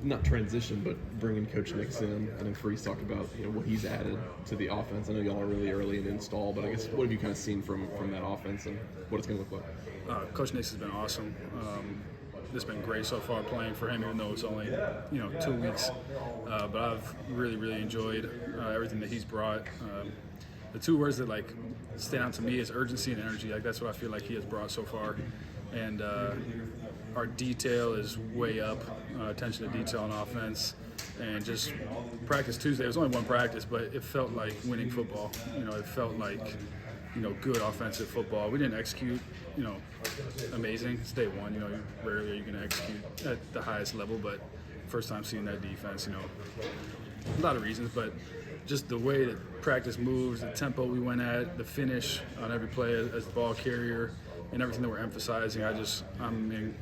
not transition, but bringing Coach Nix in, and then Freeze talked about what he's added to the offense. I know y'all are really early in the install, but I guess what have you kind of seen from that offense and what it's going to look like? Coach Nix has been awesome. It's been great so far playing for him, even though it's only 2 weeks. But I've really enjoyed everything that he's brought. The two words that stand out to me is urgency and energy. That's what I feel like he has brought so far. And our detail is way up, attention to detail on offense. And just practice Tuesday, it was only one practice, but it felt like winning football. It felt like, good offensive football. We didn't execute, amazing. It's day one, rarely are you going to execute at the highest level, but first time seeing that defense, a lot of reasons, but just the way that practice moves, the tempo we went at, the finish on every play as the ball carrier, and everything that we're emphasizing, I'm in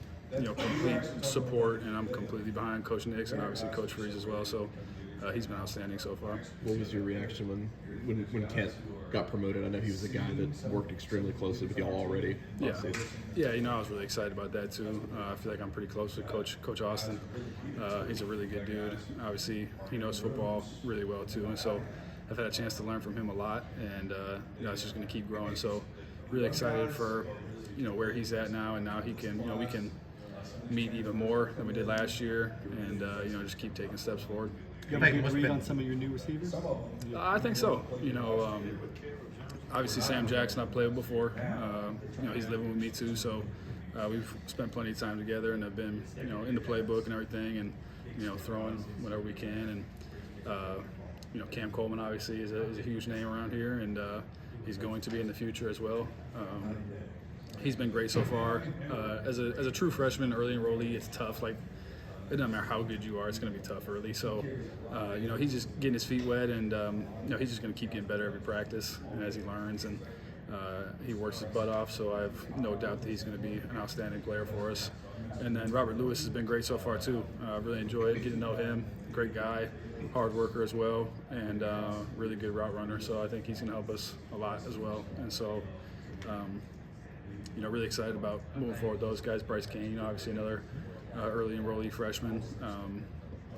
complete support, and I'm completely behind Coach Nix and obviously Coach Freeze as well. So he's been outstanding so far. What was your reaction when Kent got promoted? I know he was a guy that worked extremely closely with y'all already. Yeah, I was really excited about that too. I feel like I'm pretty close with Coach Austin. He's a really good dude. Obviously, he knows football really well too, and so I've had a chance to learn from him a lot, and it's just going to keep growing. So really excited for where he's at now, and now he can we can meet even more than we did last year, and just keep taking steps forward. You have a good read on some of your new receivers? I think so. Obviously Sam Jackson I've played with before. He's living with me too, so we've spent plenty of time together and have been in the playbook and everything, and throwing whenever we can. And Cam Coleman obviously is a huge name around here, and he's going to be in the future as well. He's been great so far. As a true freshman, early enrollee, it's tough. It doesn't matter how good you are, it's going to be tough early. So, he's just getting his feet wet, and he's just going to keep getting better every practice and as he learns, and he works his butt off. So I have no doubt that he's going to be an outstanding player for us. And then Robert Lewis has been great so far too. I really enjoyed getting to know him. Great guy, hard worker as well, and really good route runner. So I think he's going to help us a lot as well. And so. Really excited about moving forward with those guys. Bryce Kane, obviously another early enrollee freshman.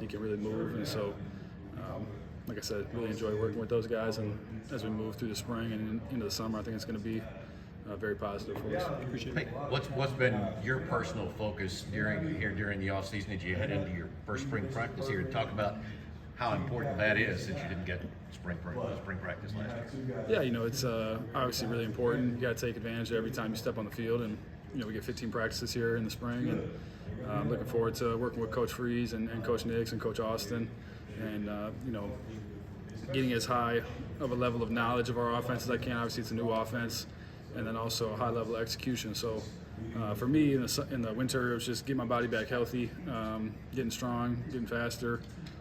He can really move, and so, like I said, really enjoy working with those guys. And as we move through the spring and into the summer, I think it's going to be very positive for us. Appreciate it. Hey, what's been your personal focus during the off season as you head into your first spring practice here? Talk about how important that is since you didn't get spring practice last year. Yeah, it's obviously really important. You got to take advantage of every time you step on the field, and we get 15 practices here in the spring, and I'm looking forward to working with Coach Freeze and Coach Nix and Coach Austin, and getting as high of a level of knowledge of our offense as I can. Obviously, it's a new offense, and then also a high level of execution. So for me, in the winter, it was just getting my body back healthy, getting strong, getting faster.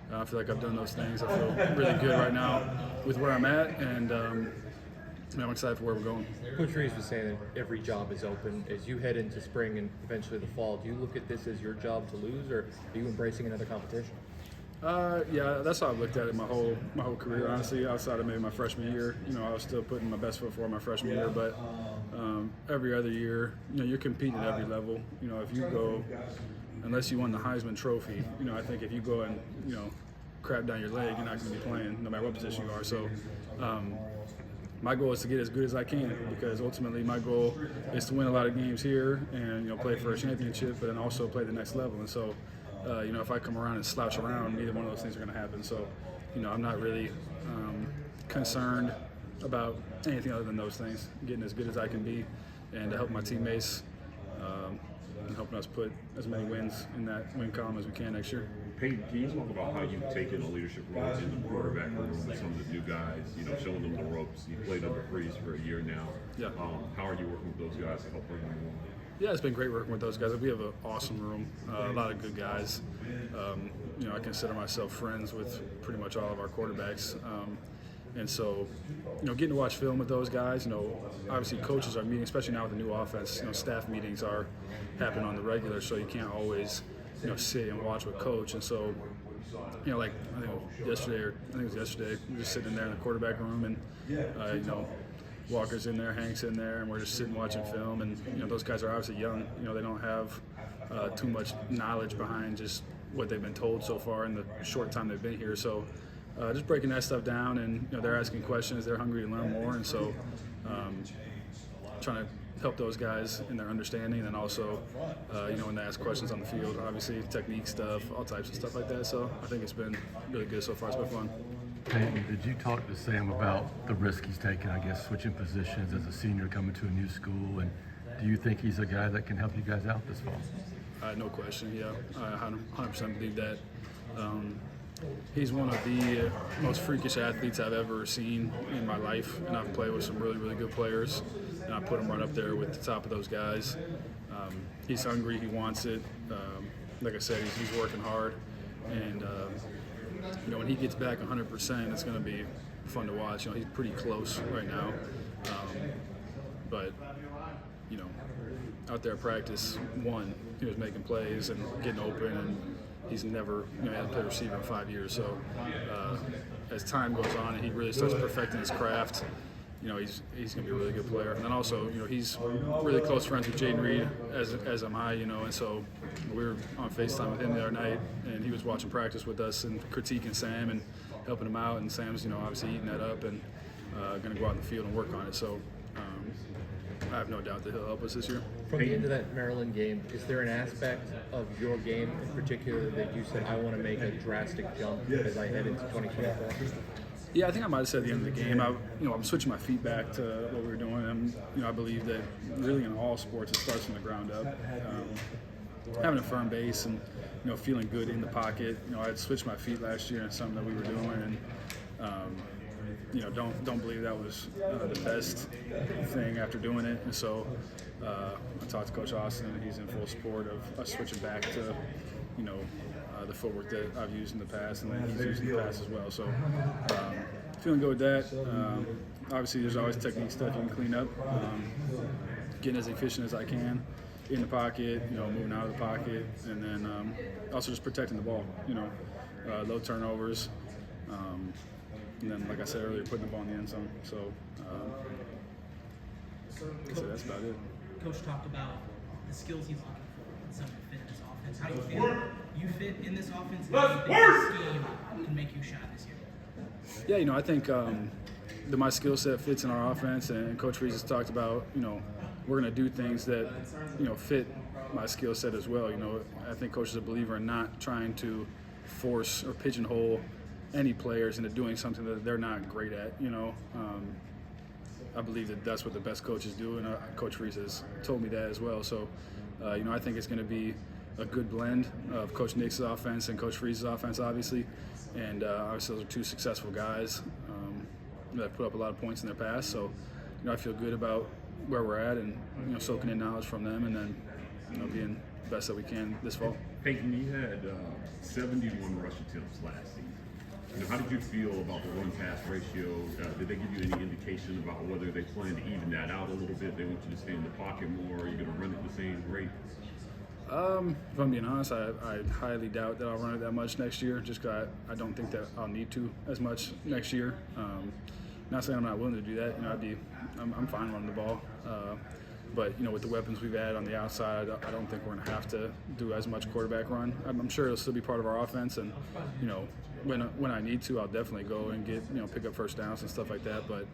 I feel like I've done those things. I feel really good right now with where I'm at, and I'm excited for where we're going. Coach Reeves was saying that every job is open. As you head into spring and eventually the fall, do you look at this as your job to lose, or are you embracing another competition? Yeah, that's how I've looked at it my whole career, honestly. Outside of maybe my freshman year, I was still putting my best foot forward my freshman year, but every other year, you're competing at every level. If you go, unless you won the Heisman Trophy, I think if you go and crap down your leg, you're not going to be playing no matter what position you are. So my goal is to get as good as I can, because ultimately my goal is to win a lot of games here and play for a championship, but then also play the next level. And so if I come around and slouch around, neither one of those things are going to happen. So I'm not really concerned about anything other than those things, getting as good as I can be and to help my teammates and helping us put as many wins in that win column as we can next year. Payton, can you talk about how you've taken a leadership role in the quarterback room with some of the new guys, showing them the ropes? You played under Freeze for a year now. Yeah. How are you working with those guys to help bring them along? Yeah, it's been great working with those guys. We have an awesome room, a lot of good guys. I consider myself friends with pretty much all of our quarterbacks. And so, getting to watch film with those guys, obviously coaches are meeting, especially now with the new offense, staff meetings are happening on the regular, so you can't always, sit and watch with coach. And so, like I think it was yesterday, we were just sitting in there in the quarterback room, and, Walker's in there, Hank's in there, and we're just sitting watching film. And those guys are obviously young. They don't have too much knowledge behind just what they've been told so far in the short time they've been here. So just breaking that stuff down, and they're asking questions, they're hungry to learn more, and so trying to help those guys in their understanding, and also when they ask questions on the field, obviously technique stuff, all types of stuff like that. So I think it's been really good so far. It's been fun. Payton, did you talk to Sam about the risk he's taking, I guess, switching positions as a senior coming to a new school? And do you think he's a guy that can help you guys out this fall? No question, yeah. I 100% believe that. He's one of the most freakish athletes I've ever seen in my life, and I've played with some really, really good players, and I put him right up there with the top of those guys. He's hungry, he wants it. Like I said, he's working hard, and when he gets back 100%, it's going to be fun to watch. He's pretty close right now, but out there at practice, he was making plays and getting open, and he's never hasn't played receiver in 5 years. So as time goes on and he really starts perfecting his craft, he's going to be a really good player. And then also, he's really close friends with Jaden Reed, as am I, and so we were on FaceTime with him the other night, and he was watching practice with us and critiquing Sam and helping him out. And Sam's, obviously eating that up and going to go out in the field and work on it. So I have no doubt that he'll help us this year. From the end of that Maryland game, is there an aspect of your game in particular that you said, I want to make a drastic jump as I head into 2024? Yeah, I think I might have said at the end of the game, I'm switching my feet back to what we were doing. And, I believe that really in all sports, it starts from the ground up. Having a firm base and, feeling good in the pocket. I had switched my feet last year and something that we were doing. And, don't believe that was the best thing after doing it. And so I talked to Coach Austin, and he's in full support of us switching back to, the footwork that I've used in the past and that he's used in the past as well. So feeling good with that. Obviously, there's always technique stuff you can clean up. Getting as efficient as I can in the pocket, moving out of the pocket, and then also just protecting the ball, low turnovers. And then, like I said earlier, putting the ball in the end zone. So that's about it. Coach talked about the skills he's looking for and some fit in this offense. How do you feel you fit in this offense? How do you think this scheme can make you shine this year? Yeah, I think that my skill set fits in our offense, and Coach Reese has talked about, we're going to do things that, fit my skill set as well. I think Coach is a believer in not trying to force or pigeonhole any players into doing something that they're not great at. I believe that that's what the best coaches do, and Coach Reese has told me that as well. So, I think it's going to be a good blend of Coach Nick's offense and Coach Reese's offense, obviously. And obviously, those are two successful guys that put up a lot of points in their past. So, I feel good about where we're at, and soaking in knowledge from them, and then being the best that we can this fall. Payton, you had 71 rush attempts last season. How did you feel about the run-pass ratio? Did they give you any indication about whether they plan to even that out a little bit? They want you to stay in the pocket more? Are you going to run at the same rate? If I'm being honest, I highly doubt that I'll run it that much next year. Just because I don't think that I'll need to as much next year. Not saying I'm not willing to do that. I'm fine running the ball. But with the weapons we've had on the outside, I don't think we're going to have to do as much quarterback run. I'm sure it'll still be part of our offense, and when I need to, I'll definitely go and get pick up first downs and stuff like that. But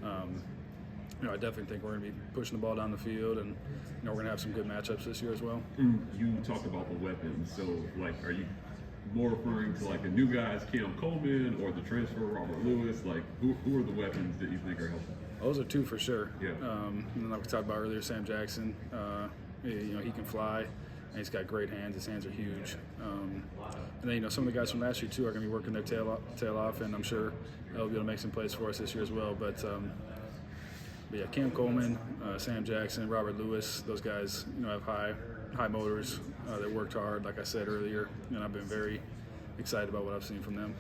I definitely think we're going to be pushing the ball down the field, and we're going to have some good matchups this year as well. You talked about the weapons, so are you more referring to the new guys, Cam Coleman, or the transfer Robert Lewis? Who are the weapons that you think are helpful? Those are two for sure. Yeah. And then like we talked about earlier, Sam Jackson. He can fly, and he's got great hands. His hands are huge. And then some of the guys from last year too are going to be working their tail off, and I'm sure they'll be able to make some plays for us this year as well. But yeah, Cam Coleman, Sam Jackson, Robert Lewis. Those guys, have high motors. They worked hard, like I said earlier, and I've been very excited about what I've seen from them.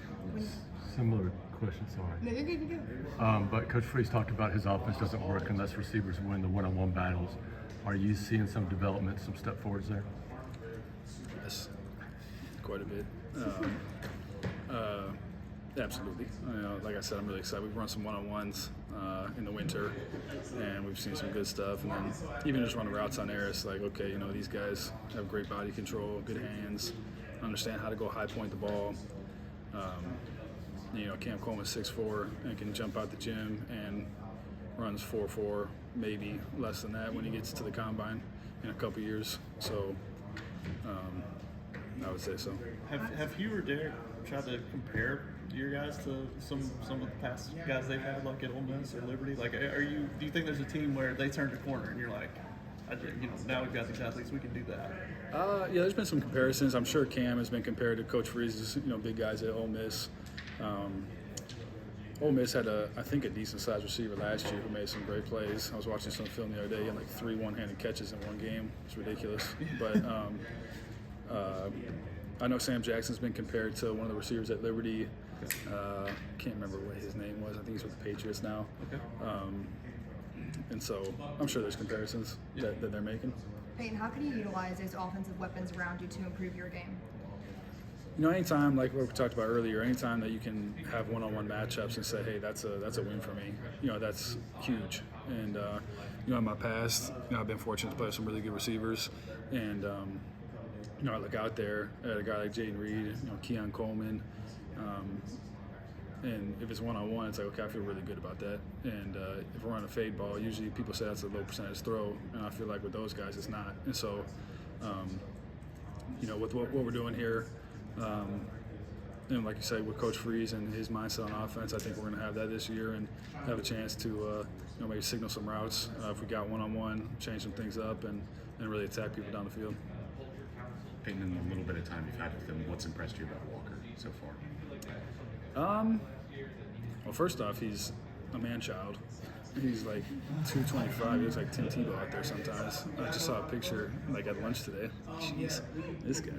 Similar question, sorry. But Coach Freeze talked about his offense doesn't work unless receivers win the one-on-one battles. Are you seeing some development, some step forwards there? Yes, quite a bit. Absolutely. Like I said, I'm really excited. We've run some one-on-ones in the winter, and we've seen some good stuff. And then even just running routes on air, it's like, okay, these guys have great body control, good hands. understand how to go high point the ball. Cam Coleman's 6'4" and can jump out the gym and runs 4.4, maybe less than that when he gets to the combine in a couple years. So I would say so. Have you or Derek tried to compare your guys to some of the past guys they've had, like at Ole Miss or Liberty? Like, do you think there's a team where they turned a corner and you're like, now we've got these athletes, we can do that? Yeah, there's been some comparisons. I'm sure Cam has been compared to Coach Freeze's, big guys at Ole Miss. Ole Miss had I think a decent sized receiver last year who made some great plays. I was watching some film the other day. He had like 3 one-handed catches in one game. It's ridiculous. But I know Sam Jackson's been compared to one of the receivers at Liberty. Can't remember what his name was. I think he's with the Patriots now. Okay. And so I'm sure there's comparisons that they're making. Payton, how can you utilize those offensive weapons around you to improve your game? Anytime, like what we talked about earlier, anytime that you can have one-on-one matchups and say, hey, that's a win for me, that's huge. And, in my past, I've been fortunate to play with some really good receivers. And, I look out there at a guy like Jaden Reed, Keon Coleman. And if it's one-on-one, it's like, okay, I feel really good about that. And if we're on a fade ball, usually people say that's a low percentage throw. And I feel like with those guys, it's not. And so, with what we're doing here, and like you say, with Coach Freeze and his mindset on offense, I think we're going to have that this year and have a chance to maybe signal some routes if we got one-on-one, change some things up, and really attack people down the field. Payton, in the little bit of time you've had with him, what's impressed you about Walker so far? Well, first off, he's a man-child. He's like 225. He looks like Tim Tebow out there sometimes. I just saw a picture like at lunch today. Jeez, this guy.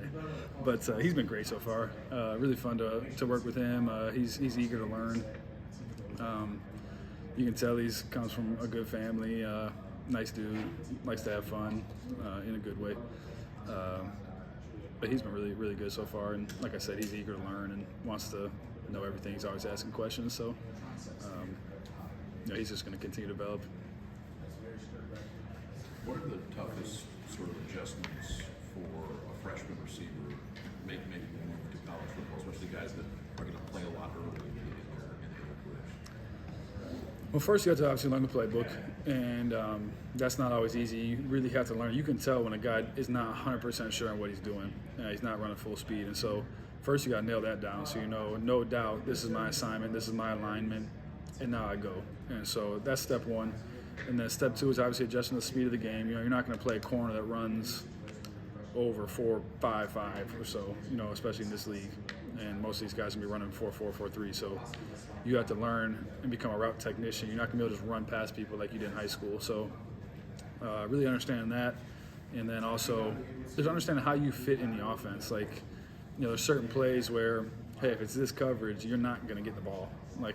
But he's been great so far. Really fun to work with him. He's eager to learn. You can tell he comes from a good family. Nice dude. Likes to have fun in a good way. But he's been really, really good so far. And like I said, he's eager to learn and wants to know everything. He's always asking questions. So. He's just going to continue to develop. What are the toughest sort of adjustments for a freshman receiver making the move to college football, especially guys that are going to play a lot early in their careers? Well, first you have to obviously learn the playbook, and that's not always easy. You really have to learn. You can tell when a guy is not 100% sure on what he's doing. He's not running full speed, and so first you got to nail that down so no doubt, this is my assignment, this is my alignment, and now I go. And so that's step one. And then step two is obviously adjusting the speed of the game. You're not going to play a corner that runs over 4.55 or so, especially in this league. And most of these guys are going to be running 4.4, 4.3. So you have to learn and become a route technician. You're not going to be able to just run past people like you did in high school. So really understanding that. And then also there's understanding how you fit in the offense. Like, there's certain plays where, hey, if it's this coverage, you're not going to get the ball,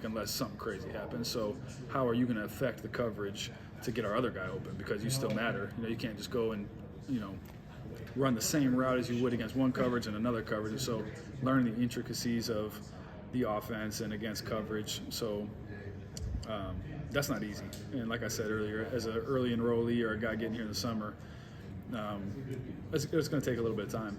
unless something crazy happens. So how are you going to affect the coverage to get our other guy open? Because you still matter. You can't just go and, run the same route as you would against one coverage and another coverage. And so learning the intricacies of the offense and against coverage. So that's not easy. And like I said earlier, as an early enrollee or a guy getting here in the summer, it's going to take a little bit of time.